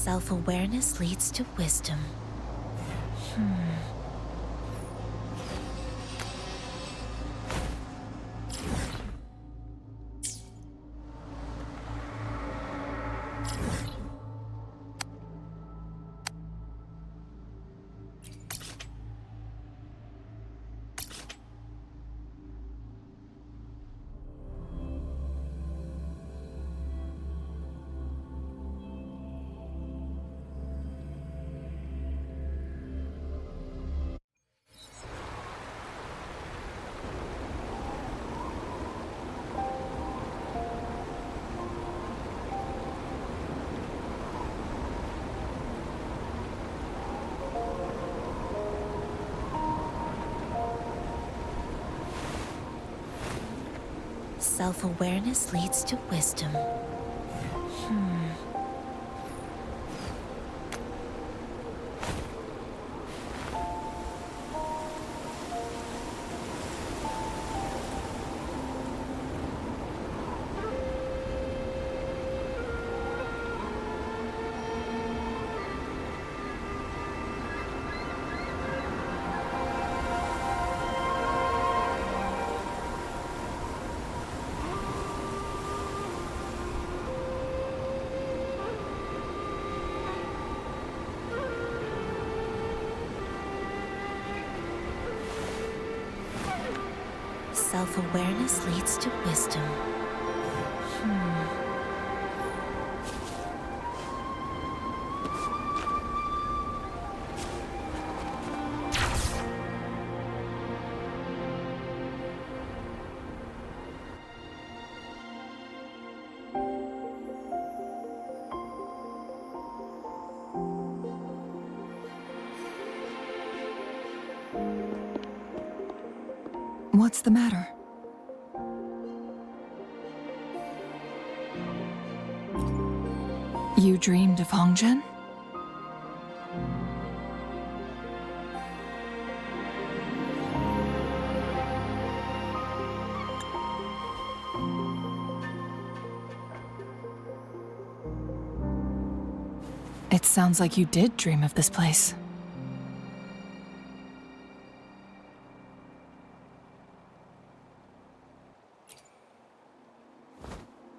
Self-awareness leads to wisdom. Self-awareness leads to wisdom. Self-awareness leads to wisdom. What's the matter? You dreamed of Hongzhen? It sounds like you did dream of this place.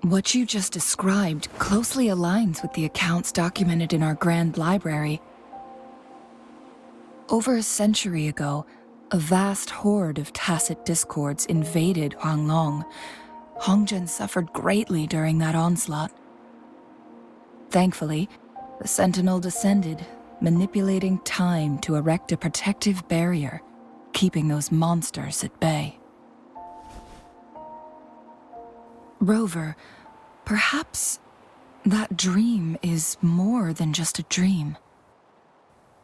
What you just described closely aligns with the accounts documented in our Grand Library. Over a century ago, a vast horde of tacit discords invaded Huanglong. Hongzhen suffered greatly during that onslaught. Thankfully, the Sentinel descended, manipulating time to erect a protective barrier, keeping those monsters at bay. Rover, perhaps that dream is more than just a dream.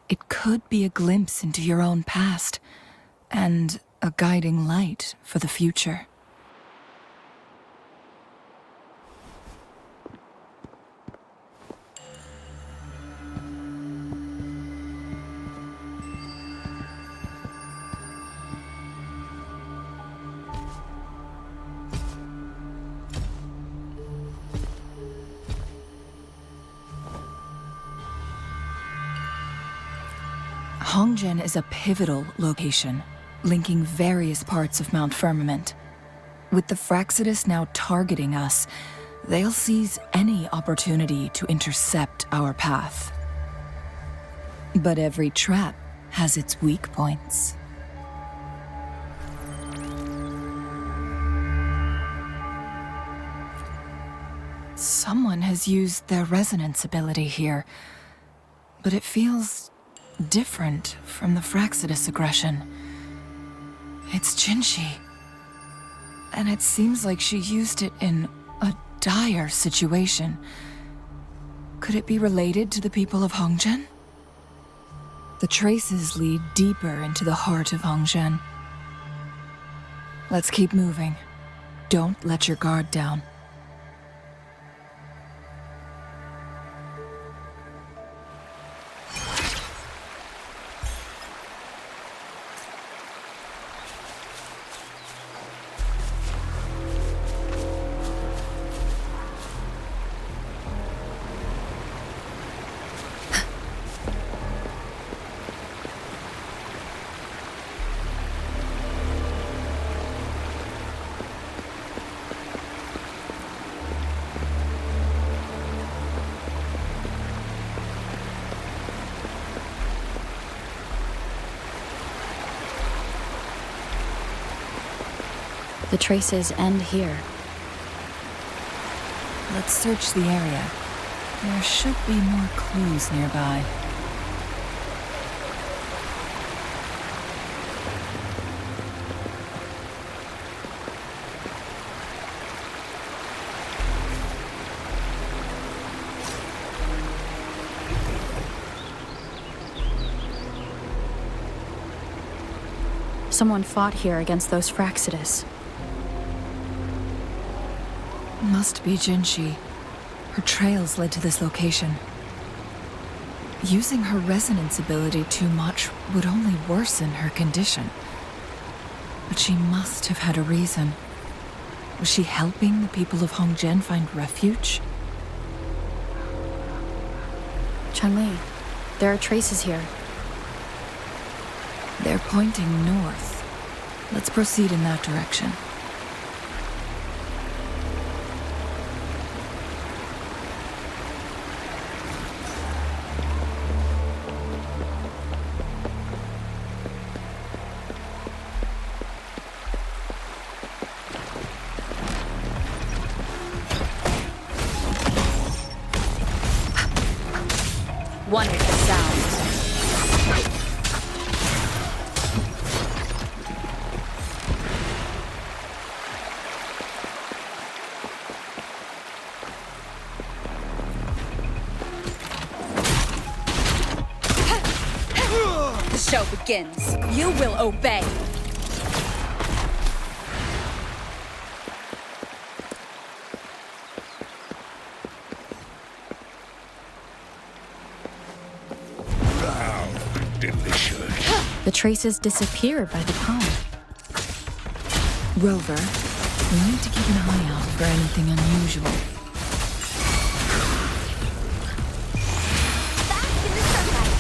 It could be a glimpse into your own past, and a guiding light for the future. Hongzhen is a pivotal location, linking various parts of Mount Firmament. With the Fraxidus now targeting us, they'll seize any opportunity to intercept our path. But every trap has its weak points. Someone has used their resonance ability here, but it feels different from the Fraxidus aggression. It's Jinshi, and it seems like she used it in a dire situation. Could it be related to the people of Hongzhen? The traces lead deeper into the heart of Hongzhen. Let's keep moving. Don't let your guard down. The traces end here. Let's search the area. There should be more clues nearby. Someone fought here against those Fraxidus. Must be Jinshi. Her trails led to this location. Using her resonance ability too much would only worsen her condition. But she must have had a reason. Was she helping the people of Hongzhen find refuge? Changli, there are traces here. They're pointing north. Let's proceed in that direction. One with the sound. The show begins. You will obey. Delicious. The traces disappeared by the pond. Rover, we need to keep an eye out for anything unusual. Back in the sunlight.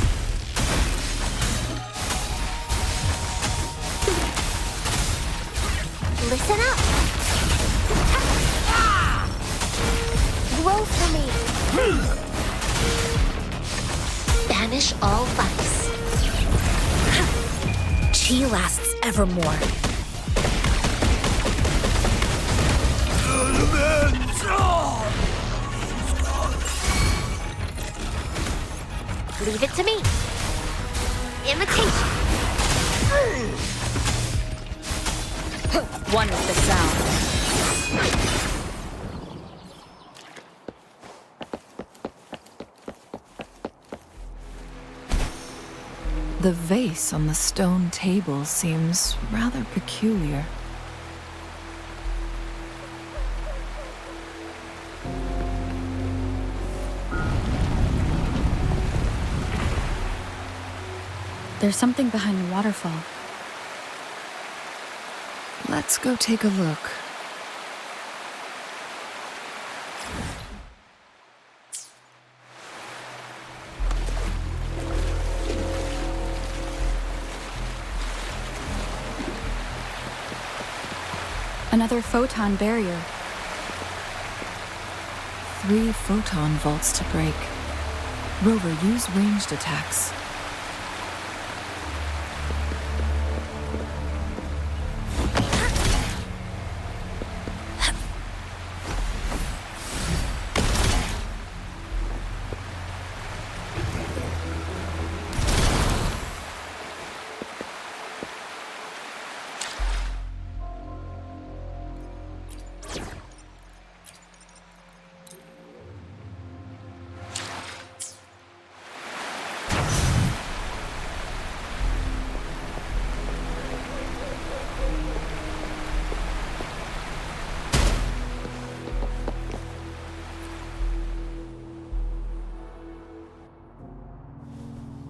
Listen up. Grow for me. Banish all vice. Chi lasts evermore. Leave it to me. Imitation. One with the sound. The vase on the stone table seems rather peculiar. There's something behind the waterfall. Let's go take a look. Another photon barrier. 3 photon vaults to break. Rover, use ranged attacks.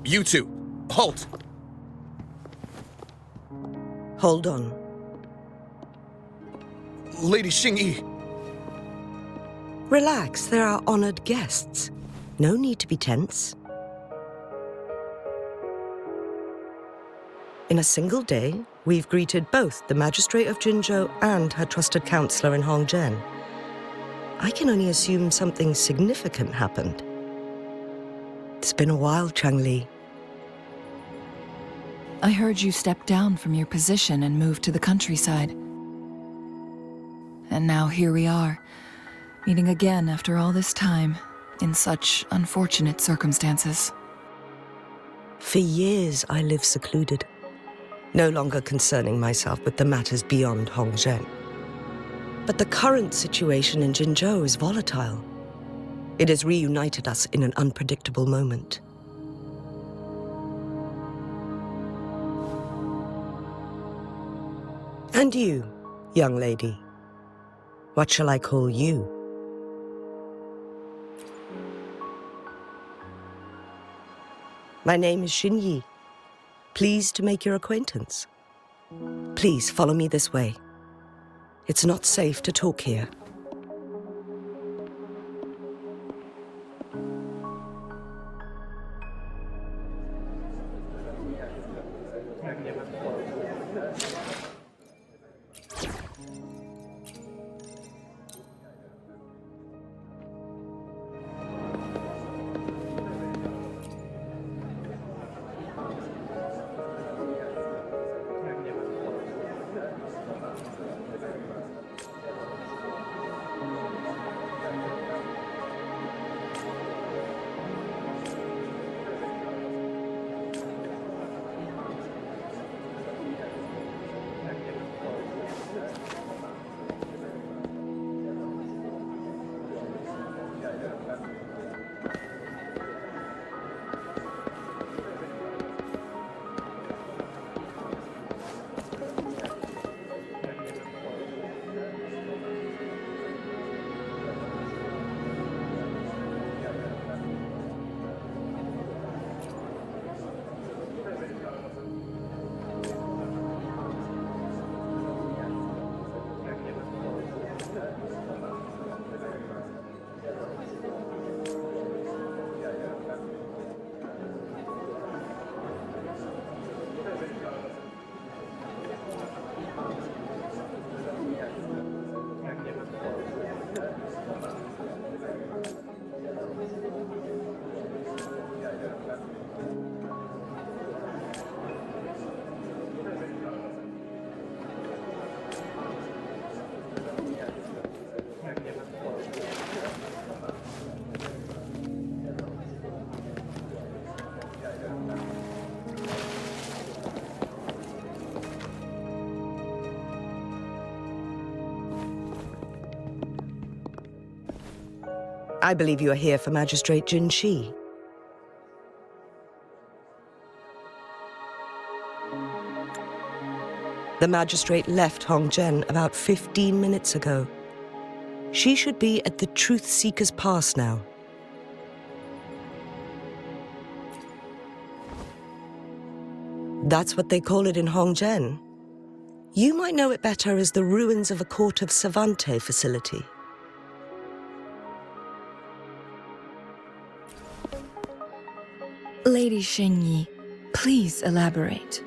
You two, halt! Hold on. Lady Xingyi, Relax, there are honored guests. No need to be tense. In a single day, we've greeted both the Magistrate of Jinzhou and her trusted counselor in Hongzhen. I can only assume something significant happened. It's been a while, Changli. I heard you stepped down from your position and moved to the countryside. And now here we are, meeting again after all this time, in such unfortunate circumstances. For years I lived secluded, no longer concerning myself with the matters beyond Hongzhen. But the current situation in Jinzhou is volatile. It has reunited us in an unpredictable moment. And you, young lady, what shall I call you? My name is Xin Yi. Pleased to make your acquaintance. Please follow me this way. It's not safe to talk here. I believe you are here for Magistrate Jin Shi. The magistrate left Hongzhen about 15 minutes ago. She should be at the Truth Seeker's Pass now. That's what they call it in Hongzhen. You might know it better as the ruins of a Court of Savante facility. Lady Xin Yi, please elaborate.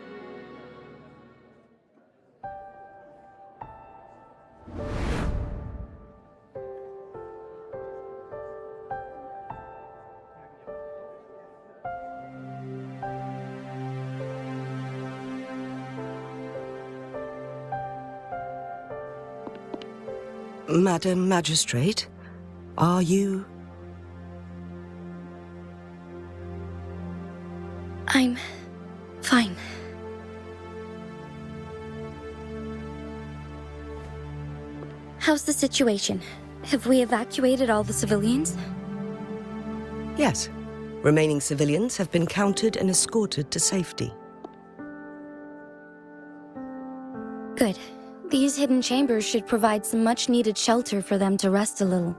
Madam Magistrate, are you... I'm fine. How's the situation? Have we evacuated all the civilians? Yes. Remaining civilians have been counted and escorted to safety. Good. These hidden chambers should provide some much-needed shelter for them to rest a little.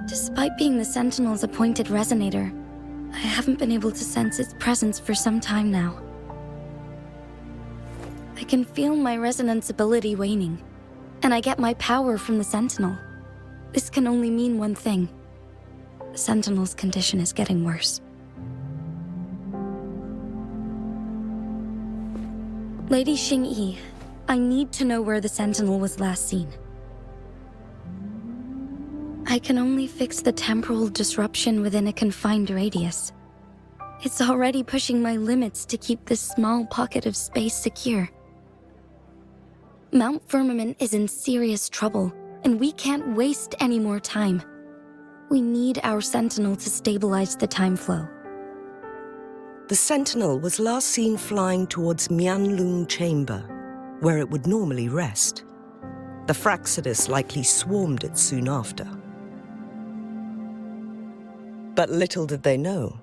Despite being the Sentinel's appointed resonator, I haven't been able to sense its presence for some time now. I can feel my resonance ability waning, and I get my power from the Sentinel. This can only mean one thing. The Sentinel's condition is getting worse. Lady Xin Yi, I need to know where the Sentinel was last seen. I can only fix the temporal disruption within a confined radius. It's already pushing my limits to keep this small pocket of space secure. Mount Firmament is in serious trouble, and we can't waste any more time. We need our Sentinel to stabilize the time flow. The Sentinel was last seen flying towards Mianlung Chamber, where it would normally rest. The Fraxidus likely swarmed it soon after. But little did they know,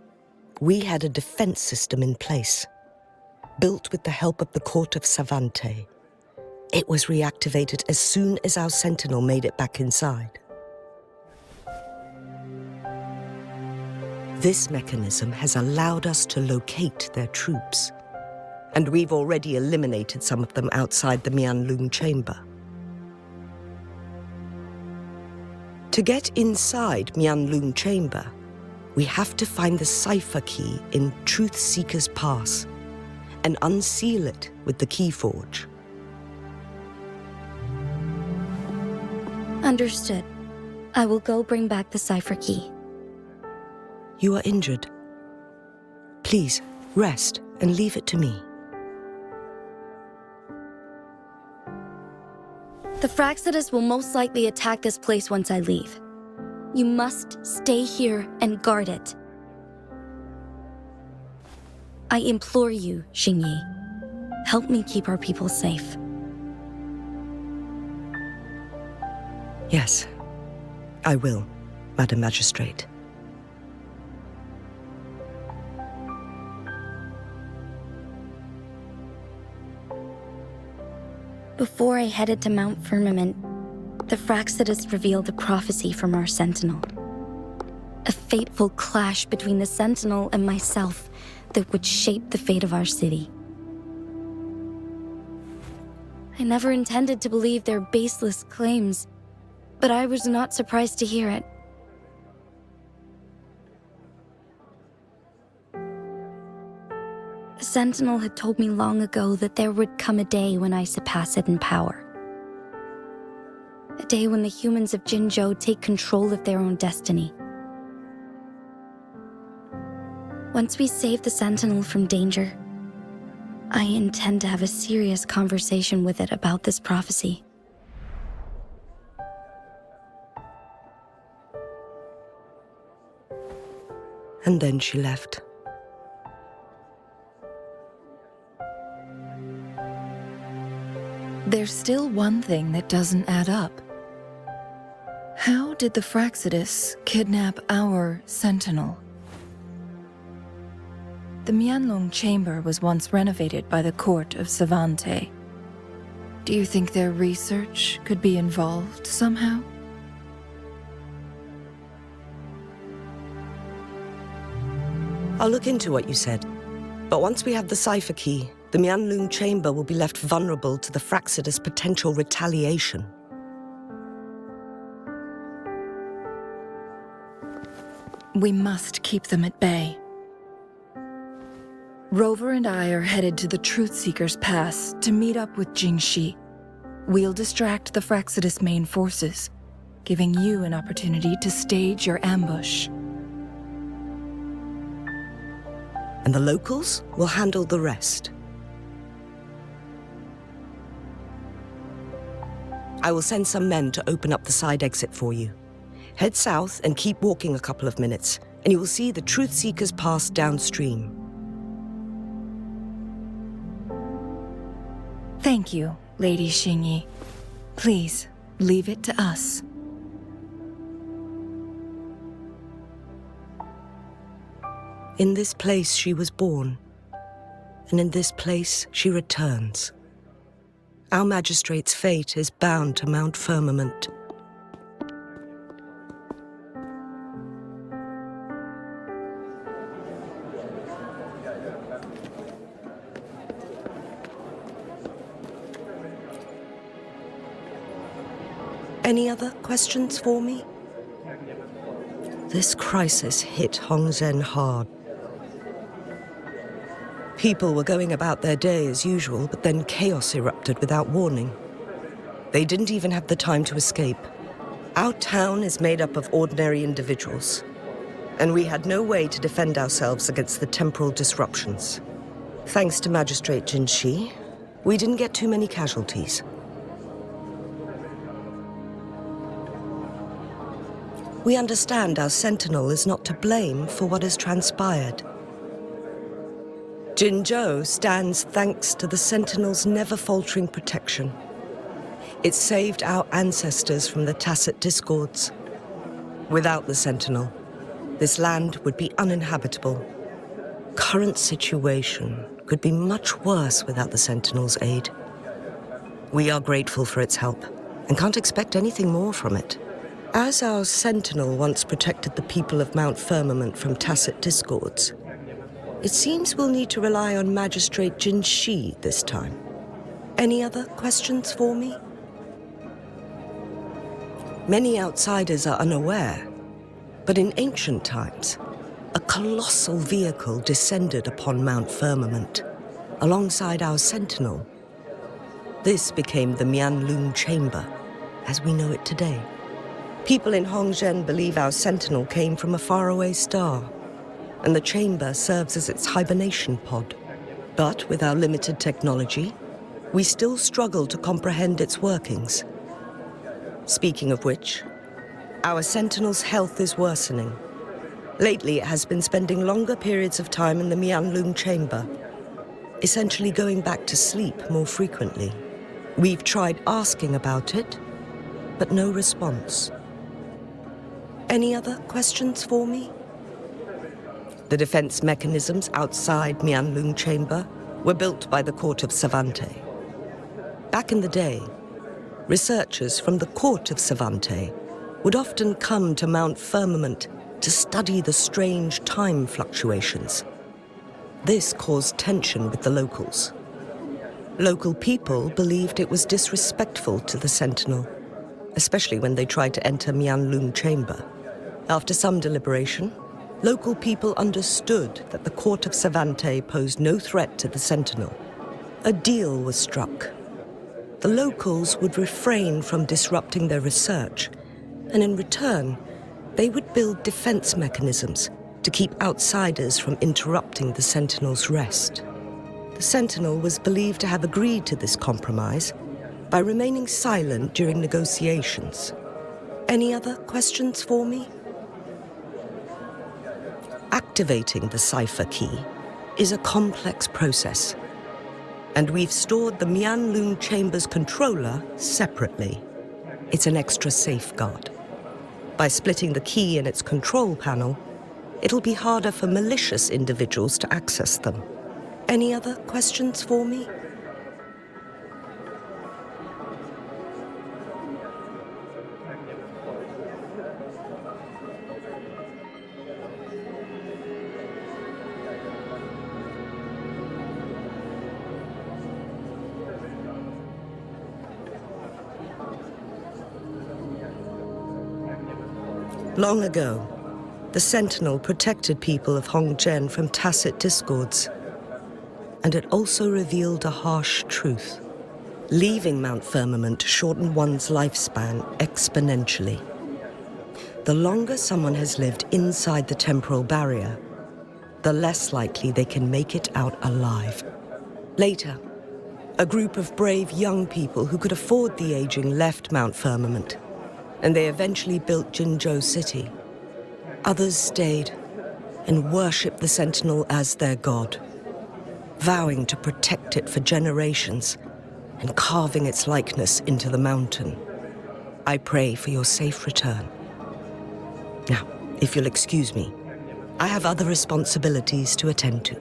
we had a defense system in place, built with the help of the court of Savante. It was reactivated as soon as our Sentinel made it back inside. This mechanism has allowed us to locate their troops, and we've already eliminated some of them outside the Mianlung Chamber. To get inside Mianlung Chamber, we have to find the cipher key in Truth Seeker's Pass and unseal it with the Keyforge. Understood. I will go bring back the cipher key. You are injured. Please, rest and leave it to me. The Fraxidus will most likely attack this place once I leave. You must stay here and guard it. I implore you, Xingyi. Help me keep our people safe. Yes, I will, Madam Magistrate. Before I headed to Mount Firmament, the Fraxidus revealed a prophecy from our Sentinel. A fateful clash between the Sentinel and myself that would shape the fate of our city. I never intended to believe their baseless claims, but I was not surprised to hear it. The Sentinel had told me long ago that there would come a day when I surpass it in power. A day when the humans of Jinzhou take control of their own destiny. Once we save the Sentinel from danger, I intend to have a serious conversation with it about this prophecy. And then she left. There's still one thing that doesn't add up. How did the Fraxidus kidnap our Sentinel? The Mianlong Chamber was once renovated by the court of Savante. Do you think their research could be involved somehow? I'll look into what you said. But once we have the cipher key, the Mianlung Chamber will be left vulnerable to the Fraxidus' potential retaliation. We must keep them at bay. Rover and I are headed to the Truth Seeker's Pass to meet up with Jingxi. We'll distract the Fraxidus' main forces, giving you an opportunity to stage your ambush. And the locals will handle the rest. I will send some men to open up the side exit for you. Head south and keep walking a couple of minutes, and you will see the Truth Seeker's Pass downstream. Thank you, Lady Xingyi. Please, leave it to us. In this place she was born, and in this place she returns. Our magistrate's fate is bound to Mount Firmament. Any other questions for me? This crisis hit Hongzhen hard. People were going about their day as usual, but then chaos erupted without warning. They didn't even have the time to escape. Our town is made up of ordinary individuals, and we had no way to defend ourselves against the temporal disruptions. Thanks to Magistrate Jinshi, we didn't get too many casualties. We understand our Sentinel is not to blame for what has transpired. Jinzhou stands thanks to the Sentinel's never-faltering protection. It saved our ancestors from the tacit discords. Without the Sentinel, this land would be uninhabitable. Current situation could be much worse without the Sentinel's aid. We are grateful for its help and can't expect anything more from it. As our Sentinel once protected the people of Mount Firmament from tacit discords, it seems we'll need to rely on Magistrate Jinshi this time. Any other questions for me? Many outsiders are unaware, but in ancient times, a colossal vehicle descended upon Mount Firmament, alongside our Sentinel. This became the Mianlun Chamber, as we know it today. People in Hongzhen believe our Sentinel came from a faraway star, and the chamber serves as its hibernation pod. But with our limited technology, we still struggle to comprehend its workings. Speaking of which, our Sentinel's health is worsening. Lately, it has been spending longer periods of time in the Mianlun Chamber, essentially going back to sleep more frequently. We've tried asking about it, but no response. Any other questions for me? The defense mechanisms outside Mianlun Chamber were built by the Court of Savante. Back in the day, researchers from the Court of Savante would often come to Mount Firmament to study the strange time fluctuations. This caused tension with the locals. Local people believed it was disrespectful to the Sentinel, especially when they tried to enter Mianlun Chamber. After some deliberation, local people understood that the Court of Savante posed no threat to the Sentinel. A deal was struck. The locals would refrain from disrupting their research, and in return, they would build defense mechanisms to keep outsiders from interrupting the Sentinel's rest. The Sentinel was believed to have agreed to this compromise by remaining silent during negotiations. Any other questions for me? Activating the cipher key is a complex process, and we've stored the Mianlun Chamber's controller separately. It's an extra safeguard. By splitting the key in its control panel, it'll be harder for malicious individuals to access them. Any other questions for me? Long ago, the Sentinel protected people of Hongzhen from tacit discords, and it also revealed a harsh truth. Leaving Mount Firmament shortened one's lifespan exponentially. The longer someone has lived inside the temporal barrier, the less likely they can make it out alive. Later, a group of brave young people who could afford the aging left Mount Firmament, and they eventually built Jinzhou City. Others stayed and worshipped the Sentinel as their god, vowing to protect it for generations and carving its likeness into the mountain. I pray for your safe return. Now, if you'll excuse me, I have other responsibilities to attend to.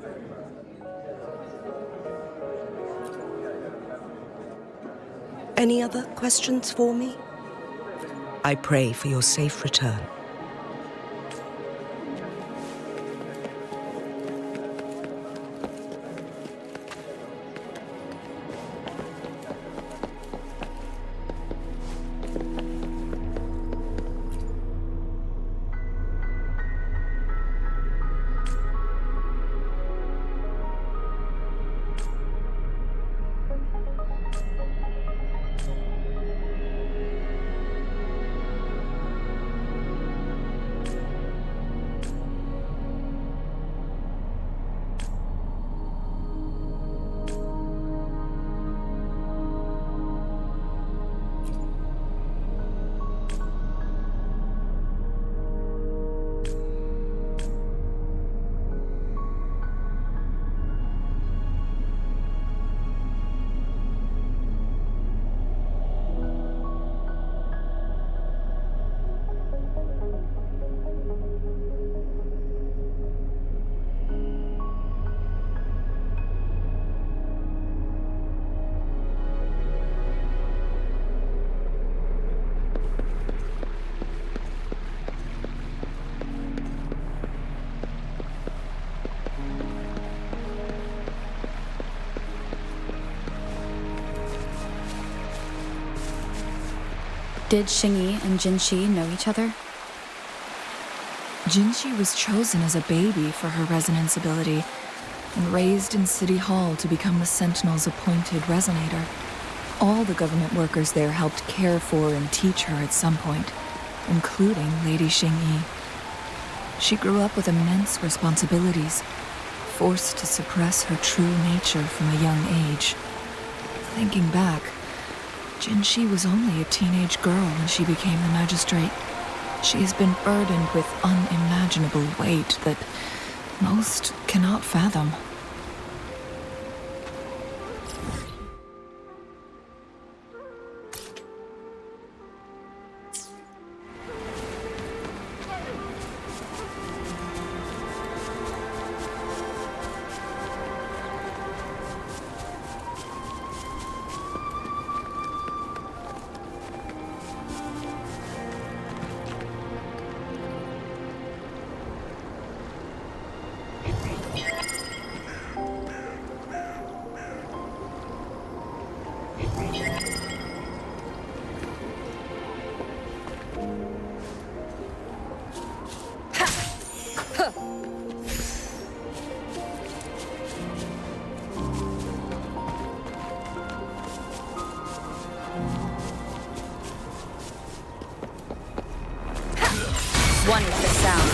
Any other questions for me? I pray for your safe return. Did Xingyi and Jinxi know each other? Jinxi was chosen as a baby for her resonance ability and raised in City Hall to become the Sentinel's appointed resonator. All the government workers there helped care for and teach her at some point, including Lady Xingyi. She grew up with immense responsibilities, forced to suppress her true nature from a young age. Thinking back, Jinxi was only a teenage girl when she became the magistrate. She has been burdened with unimaginable weight that most cannot fathom. One with the sound.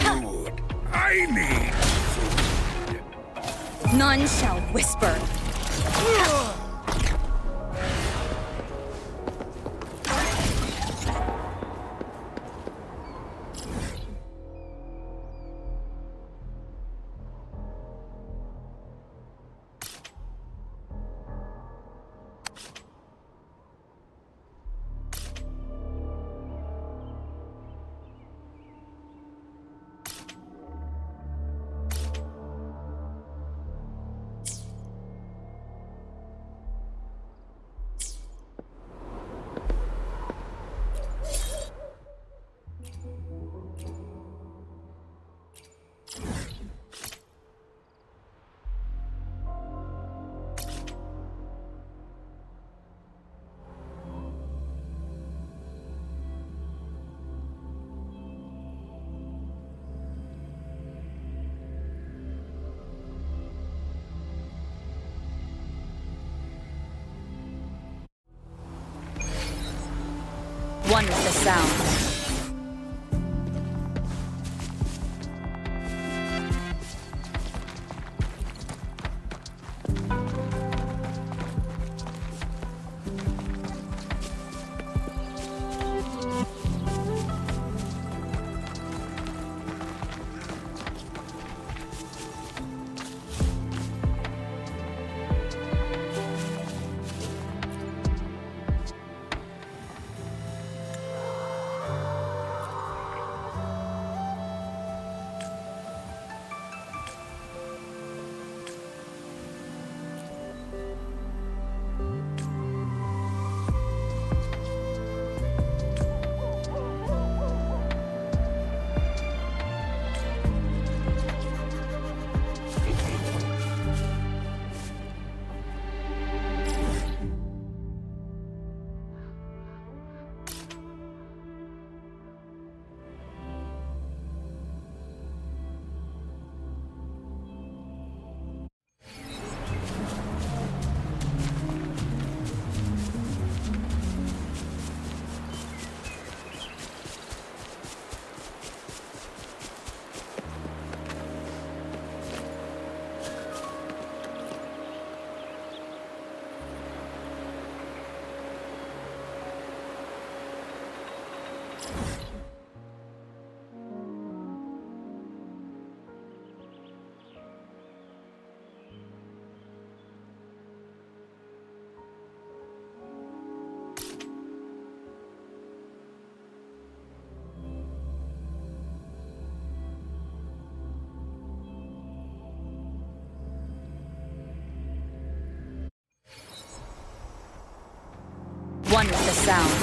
Food. I need food. None shall whisper. One with the sound. One with the sound.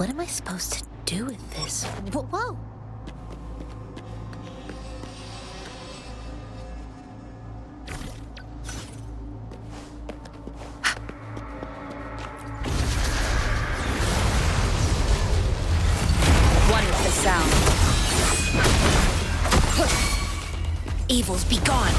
What am I supposed to do with this? Whoa! One with the sound. Evils be gone!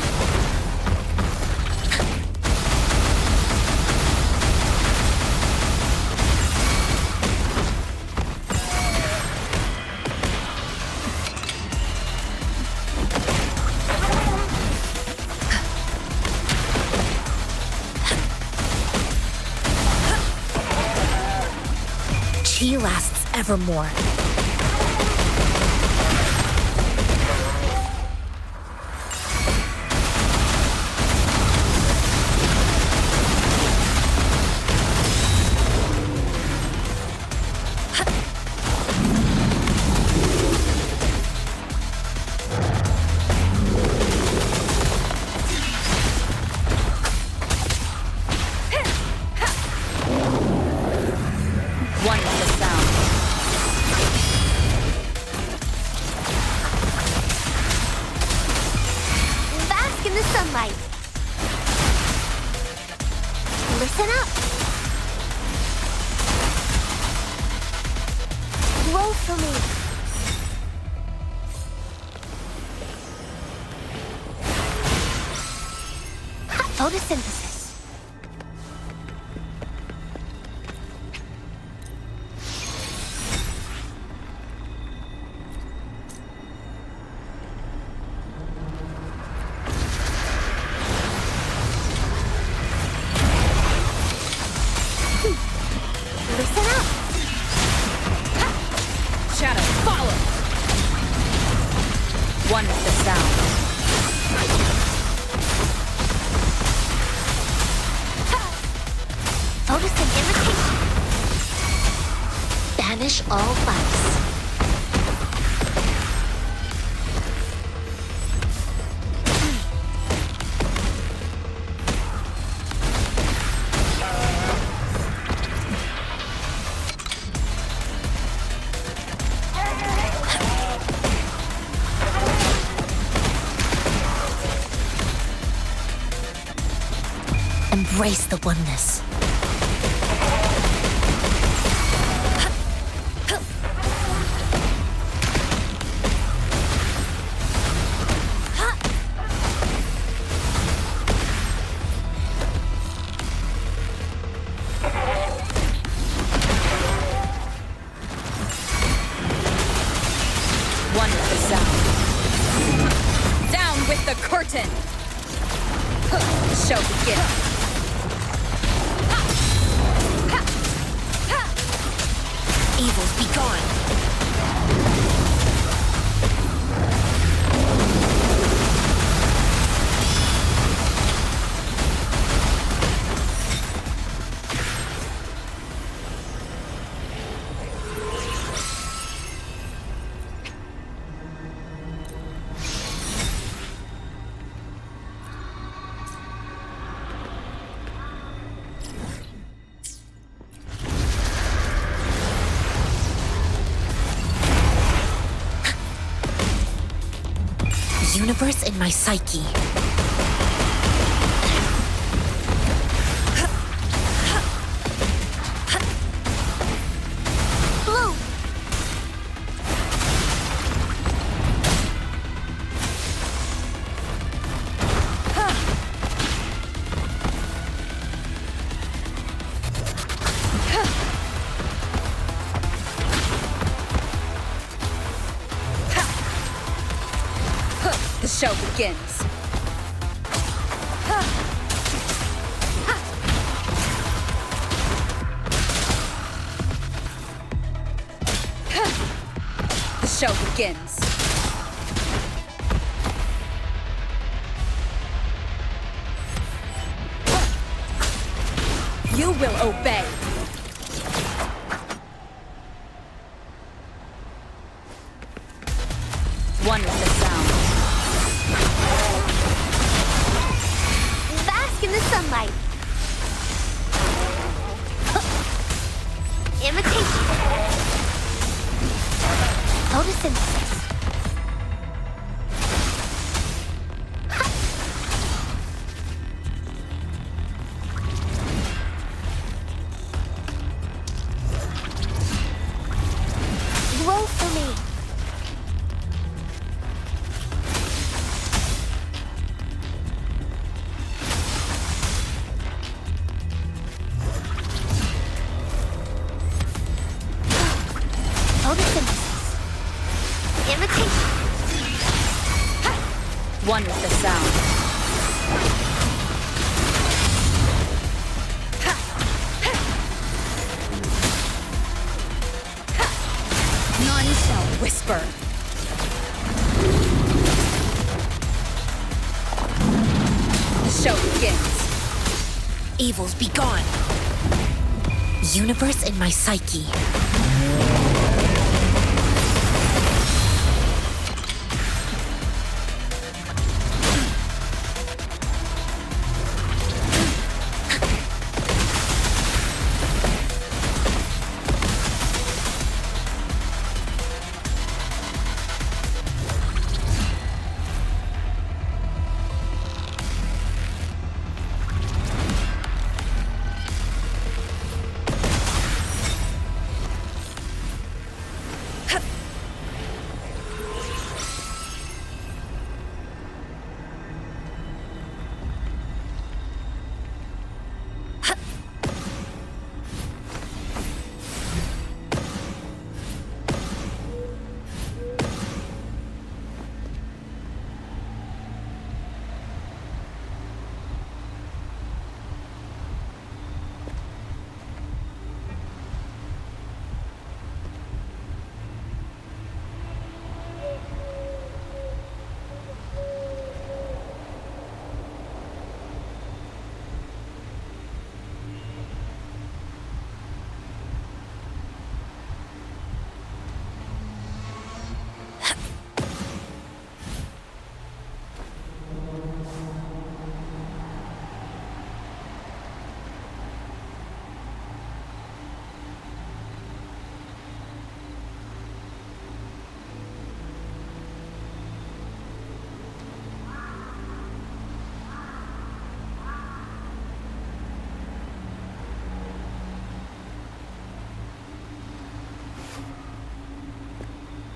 Chi lasts evermore. One with the sound. Bask in the sunlight. Listen up. Grow for me. Photosynthesis. Listen up. Shadow, follow! One with the sound. Photosynthesis. Banish all vice. Embrace the oneness. One with the sound. Down with the curtain! The show begins. Evils be gone! Universe in my psyche. Blue. The show begins. The show begins. You will obey. One with the sound. Bask in the sunlight. Imitation. Photosynthesis. Glow for me. Photosynthesis. Imitation. One with the sound. None shall whisper. The show begins. Evils be gone. Universe in my psyche.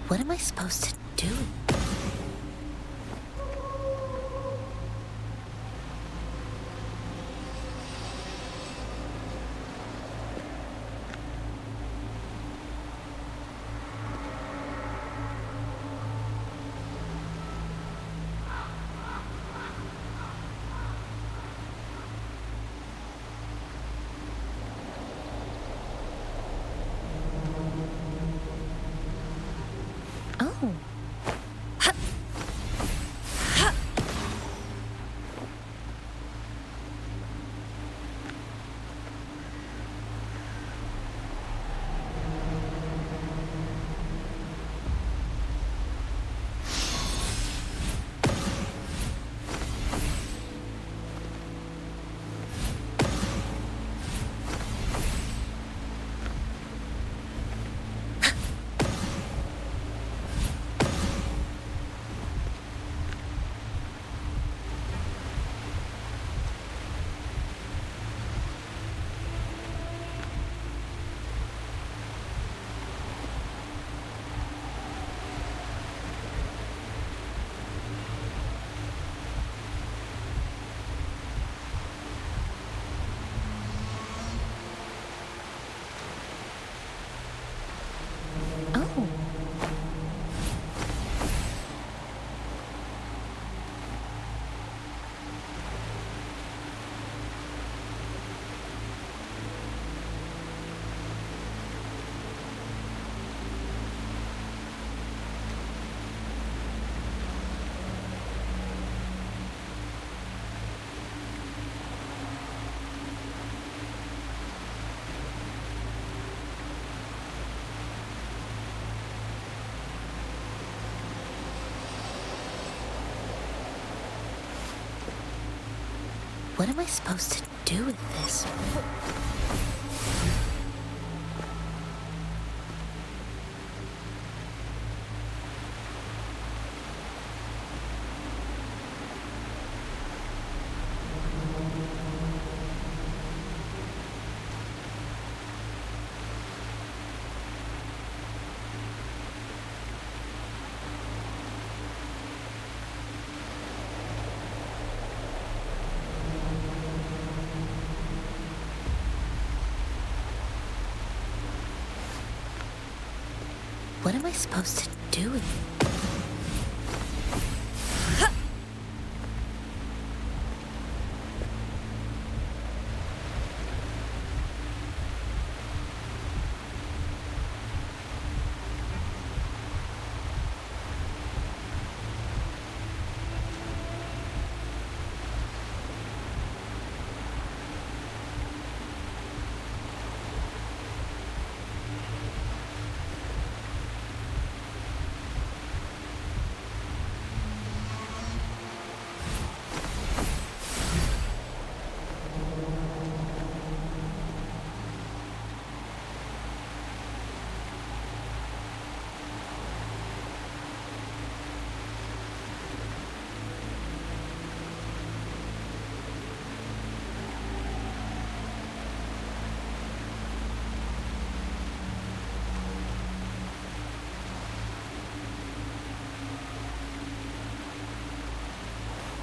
What am I supposed to do? Oh. Oh. What am I supposed to do with this? What am I supposed to do with it?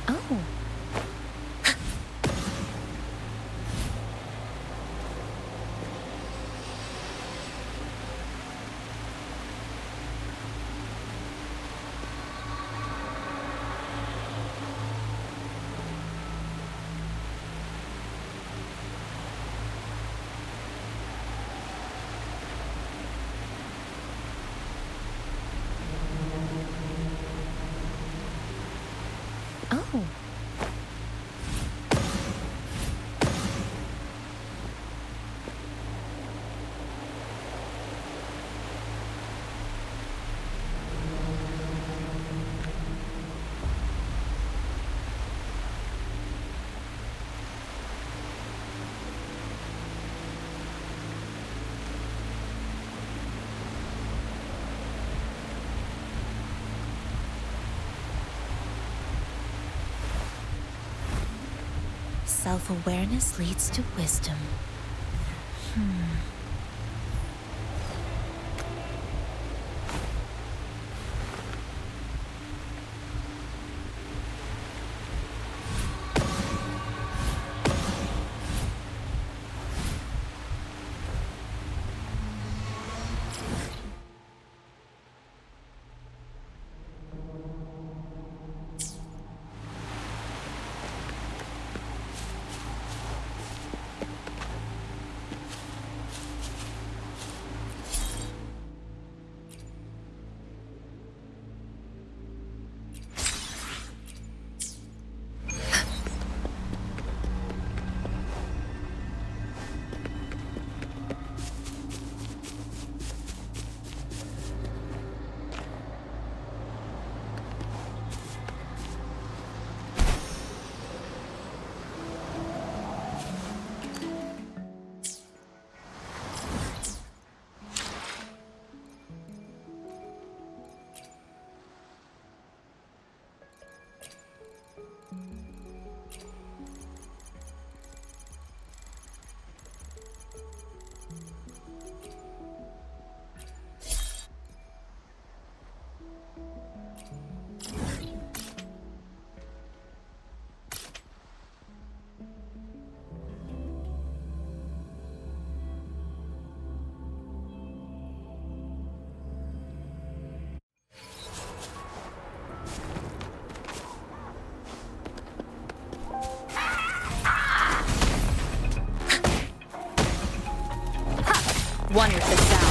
Oh. Oh. Self-awareness leads to wisdom. One with the sound.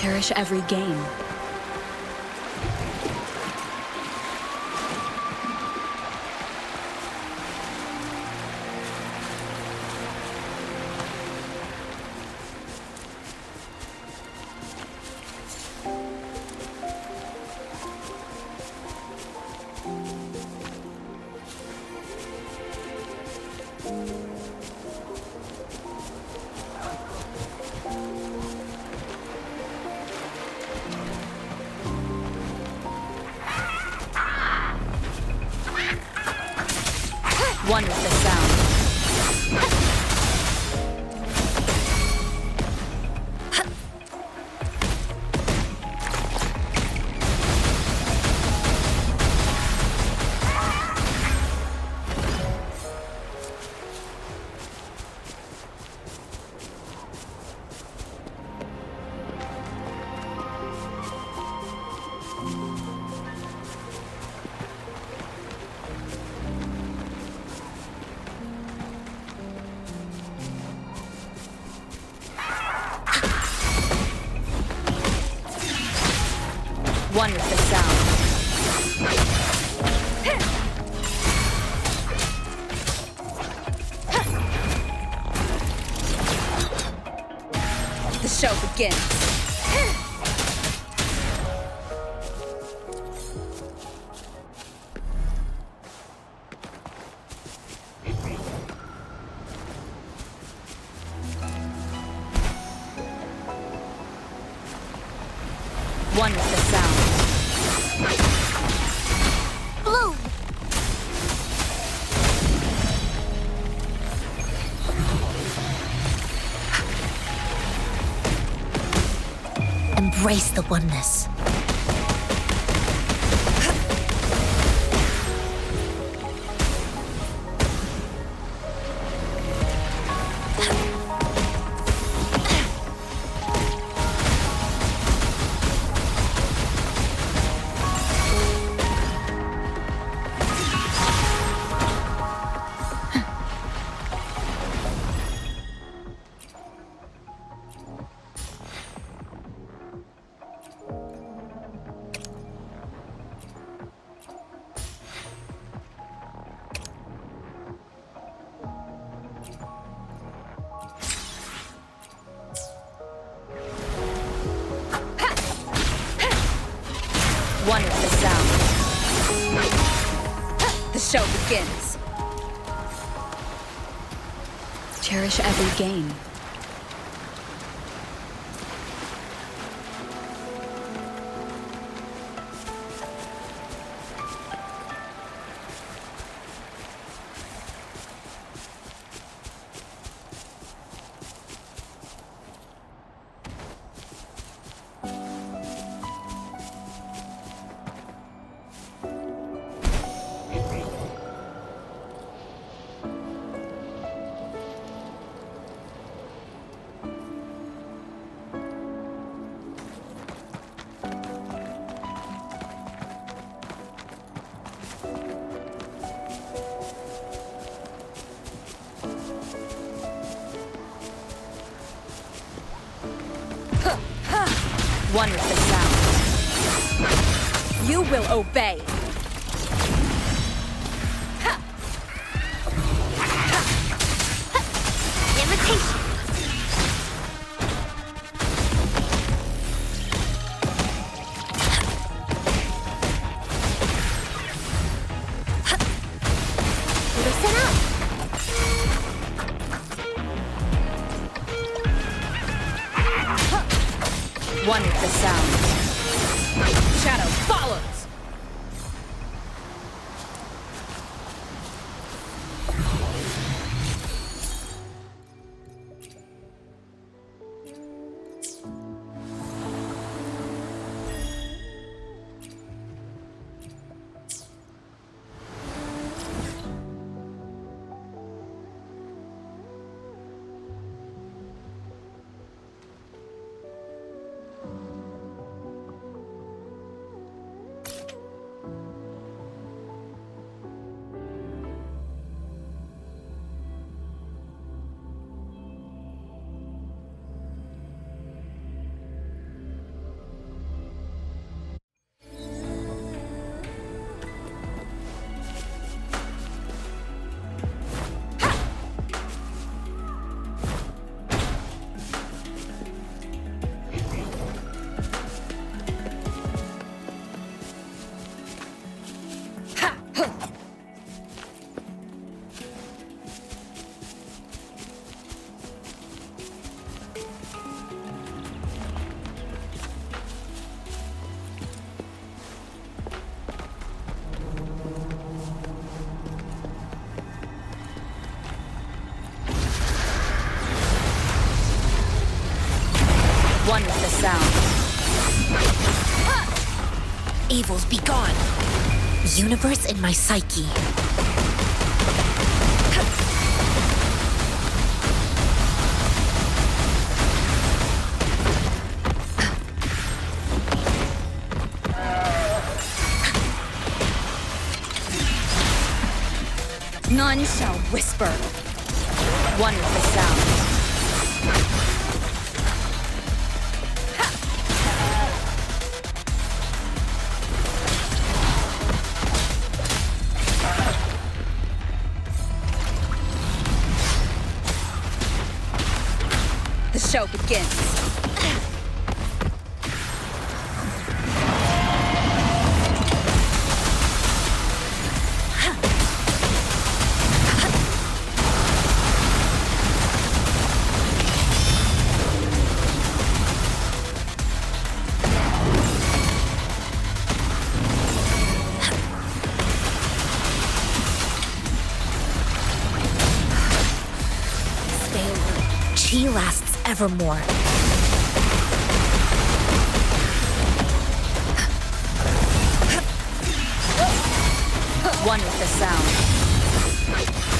Cherish every game. One with the sound. One with the sound. The show begins. One with the sound. Bloom! Embrace the oneness. One with the sound. The show begins. Cherish every game. One with the sound. You will obey. Imitation! Listen up! One with the sound. Shadow follows. Evils be gone. Universe in my psyche. None shall whisper. One with the sound. The show begins. Chi lasts evermore. One with the sound.